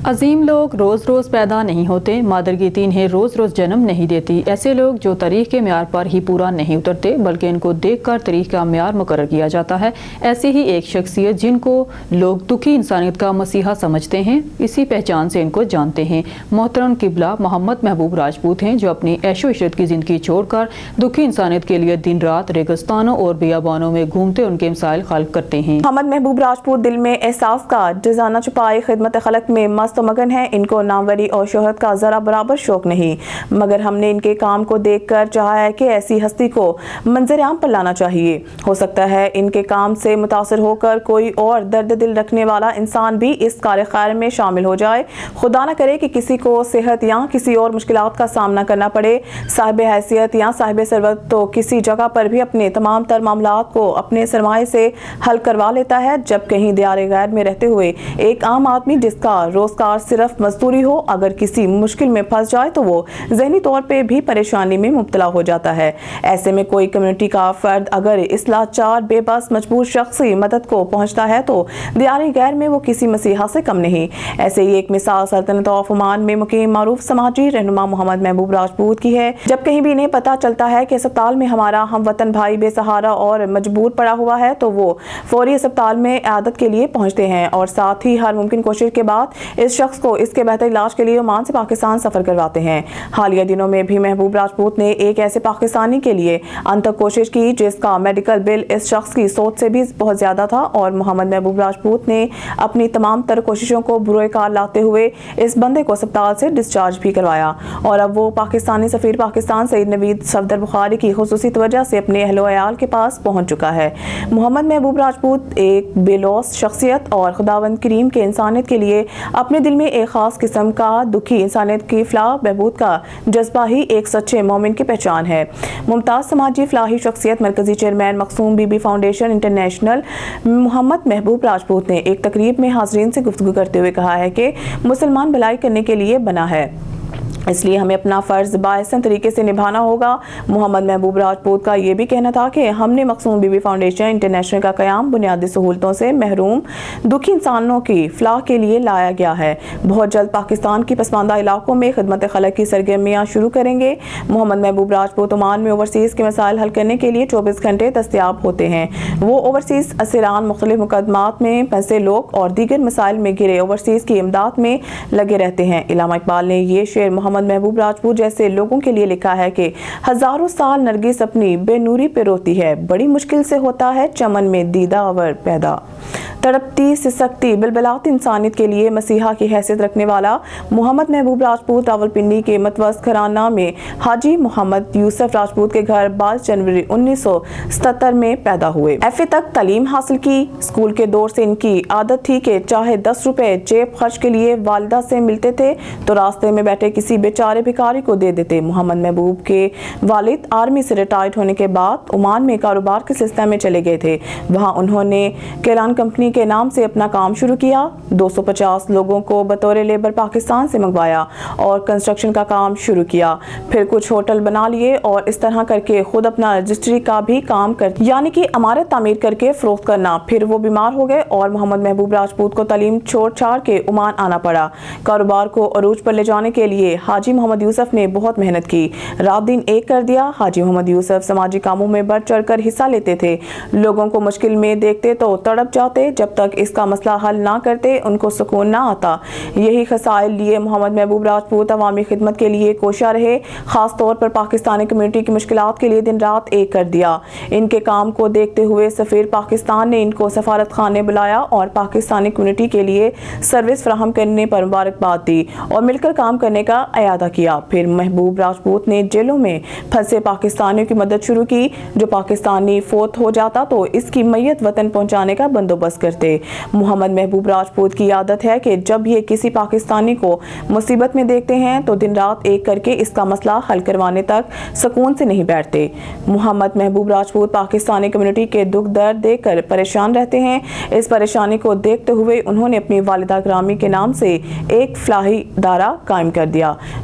عظیم لوگ روز روز پیدا نہیں ہوتے، مادر کی انہیں روز روز جنم نہیں دیتی۔ ایسے لوگ جو تاریخ کے معیار پر ہی پورا نہیں اترتے بلکہ ان کو دیکھ کر تاریخ کا معیار مقرر کیا جاتا ہے، ایسی ہی ایک شخصیت جن کو لوگ دکھی انسانیت کا مسیحا سمجھتے ہیں، اسی پہچان سے ان کو جانتے ہیں۔ محترم قبلہ محمد محبوب راجپوت ہیں، جو اپنی عیش و عشرت کی زندگی چھوڑ کر دکھی انسانیت کے لیے دن رات ریگستانوں اور بیابانوں میں گھومتے ان کے مسائل حل کرتے ہیں۔ محمد محبوب راجپوت دل میں احساس کا جزانہ چھپائے خدمت خلق میں مست و مگن ہے۔ ان کو ناموری اور شہرت کا ذرا برابر شوق نہیں، مگر ہم نے ان کے کام کو دیکھ کر چاہا ہے کہ ایسی ہستی کو منظر عام پر لانا چاہیے۔ ہو سکتا ہے ان کے کام سے متاثر ہو کر کوئی اور درد دل رکھنے والا انسان بھی اس کار خیر میں شامل ہو جائے۔ خدا نہ کرے کہ کسی کو صحت یا کسی اور مشکلات کا سامنا کرنا پڑے۔ صاحب حیثیت یا صاحب ثروت تو کسی جگہ پر بھی اپنے تمام تر معاملات کو اپنے سرمایے سے حل کروا لیتا ہے، جب کہیں دیار غیر میں رہتے ہوئے ایک عام آدمی جس کا روزگار صرف مزدوری ہو، اگر کسی مشکل میں پھنس جائے تو وہ ذہنی طور پہ بھی پریشانی میں مبتلا ہو جاتا ہے۔ ایسے میں کوئی کمیونٹی کا فرد اگر اس لاچار بے بس مجبور شخصی مدد کو پہنچتا ہے تو دیار غیر میں وہ کسی مسیحا سے کم نہیں۔ ایسے ہی ایک مثال سلطنت آف عمان میں مقیم معروف سماجی رہنما محمد محبوب راجپوت کی ہے۔ جب کہیں بھی انہیں پتہ چلتا ہے کہ اسپتال میں ہمارا ہم وطن بھائی بے سہارا اور مجبور پڑا ہوا ہے تو وہ فوری اسپتال میں عیادت کے لیے پہنچتے ہیں اور ساتھ ہی ہر ممکن کوشش کے بعد اس شخص کو اس کے بہتر علاج کے لیے عمان سے پاکستان سفر کرواتے ہیں۔ حالیہ دنوں میں بھی محبوب راجپوت نے ایک ایسے پاکستانی کے لیے انت تک کوشش کی جس کا میڈیکل بل اس شخص کی سوچ سے بھی بہت زیادہ تھا، اور محمد محبوب راجپوت نے اپنی تمام تر کوششوں کو بروئے کار لاتے ہوئے اس بندے کو اسپتال سے ڈسچارج بھی کروایا، اور اب وہ پاکستانی سفیر پاکستان سعید نوید صفدر بخاری کی خصوصی توجہ سے اپنے اہل و عیال کے پاس پہنچ چکا ہے۔ محمد محبوب راجپوت ایک بے لوث شخصیت اور خداوند کریم کے انسانیت کے لیے اپنے دل میں ایک خاص قسم کا دکھی انسانیت کی فلاح بہبود کا جذبہ ہی ایک سچے مومن کی پہچان ہے۔ ممتاز سماجی فلاحی شخصیت مرکزی chairman Masoom Bibi foundation international Muhammad Mehboob Rajput نے ایک تقریب میں حاضرین سے گفتگو کرتے ہوئے کہا ہے کہ مسلمان بھلائی کرنے کے لیے بنا ہے، اس لیے ہمیں اپنا فرض بااحسن طریقے سے نبھانا ہوگا۔ محمد محبوب راجپوت کا یہ بھی کہنا تھا کہ ہم نے مقصوم بی بی فاؤنڈیشن انٹرنیشنل کا قیام بنیادی سہولتوں سے محروم دکھی انسانوں کی فلاح کے لیے لایا گیا ہے۔ بہت جلد پاکستان کی پسماندہ علاقوں میں خدمت خلق کی سرگرمیاں شروع کریں گے۔ محمد محبوب راجپوت عمان میں اوورسیز کے مسائل حل کرنے کے لیے 24 گھنٹے دستیاب ہوتے ہیں۔ وہ اوورسیز اسیران، مختلف مقدمات میں پھنسے لوگ اور دیگر مسائل میں گھرے اوورسیز کی امداد میں لگے رہتے ہیں۔ علامہ اقبال نے یہ شعر محمد محبوب راجپوت جیسے لوگوں کے لیے لکھا ہے کہ ہزاروں سال نرگس اپنی بے نوری پہ روتی ہے، بڑی مشکل سے ہوتا ہے چمن میں دیدہ اور پیدا۔ تڑپتی سسکتی بلبلاتی انسانیت کے لیے مسیحا کی حیثیت رکھنے والا محمد محبوب راجپوت راولپنڈی کے متوسط گھرانہ میں حاجی محمد یوسف راجپوت کے گھر 22 جنوری 1977 میں پیدا ہوئے۔ ایف اے تک تعلیم حاصل کی۔ اسکول کے دور سے ان کی عادت تھی کہ چاہے 10 روپے جیب خرچ کے لیے والدہ سے ملتے تھے تو راستے میں بیٹھے کسی بیچارے بھکاری کو دے دیتے۔ محمد محبوب کے والد آرمی سے ریٹائرڈ ہونے کے بعد عمان میں کاروبار کے سلسلے میں چلے گئے تھے۔ وہاں انہوں نے کیلان کمپنی کے نام سے اپنا کام شروع کیا، 250 لوگوں کو بطور لیبر پاکستان سے منگوایا اور کنسٹرکشن کا کام شروع کیا، پھر کچھ ہوٹل بنا لیے اور اس طرح کر کے خود اپنا رجسٹری کا بھی کام یعنی کہ عمارت تعمیر کر کے فروخت کرنا۔ پھر وہ بیمار ہو گئے اور محمد محبوب راجپوت کو تعلیم چھوڑ چھاڑ کے عمان آنا پڑا۔ کاروبار کو عروج پر لے جانے کے لیے حاجی محمد یوسف نے بہت محنت کی، رات دن ایک کر دیا۔ حاجی محمد یوسف سماجی کاموں میں بڑھ چڑھ کر حصہ لیتے تھے، لوگوں کو مشکل میں دیکھتے تو تڑپ جاتے، جب تک اس کا مسئلہ حل نہ کرتے ان کو سکون نہ آتا۔ یہی خصائل لیے محمد محبوب راجپوت عوامی خدمت کے لیے کوشاں رہے، خاص طور پر پاکستانی کمیونٹی کی مشکلات کے لیے دن رات ایک کر دیا۔ ان کے کام کو دیکھتے ہوئے سفیر پاکستان نے ان کو سفارت خانے بلایا اور پاکستانی کمیونٹی کے لیے سروس فراہم کرنے پر مبارکباد دی اور مل کر کام کرنے کا اعادہ کیا۔ پھر محبوب راجپوت نے جیلوں میں پھنسے پاکستانیوں کی مدد شروع کی۔ جو پاکستانی فوت ہو جاتا تو اس کی میت وطن پہنچانے کا بندوبست کرتے۔ محمد محبوب راجپوت کی عادت ہے کہ جب یہ کسی پاکستانی کو مصیبت میں دیکھتے ہیں تو دن رات ایک کر کے اس کا مسئلہ حل کروانے تک سکون سے نہیں بیٹھتے۔ محمد محبوب راجپوت پاکستانی کمیونٹی کے دکھ درد دیکھ کر پریشان رہتے ہیں۔ اس پریشانی کو دیکھتے ہوئے انہوں نے اپنی والدہ گرامی کے نام سے ایک فلاحی ادارہ قائم کر دیا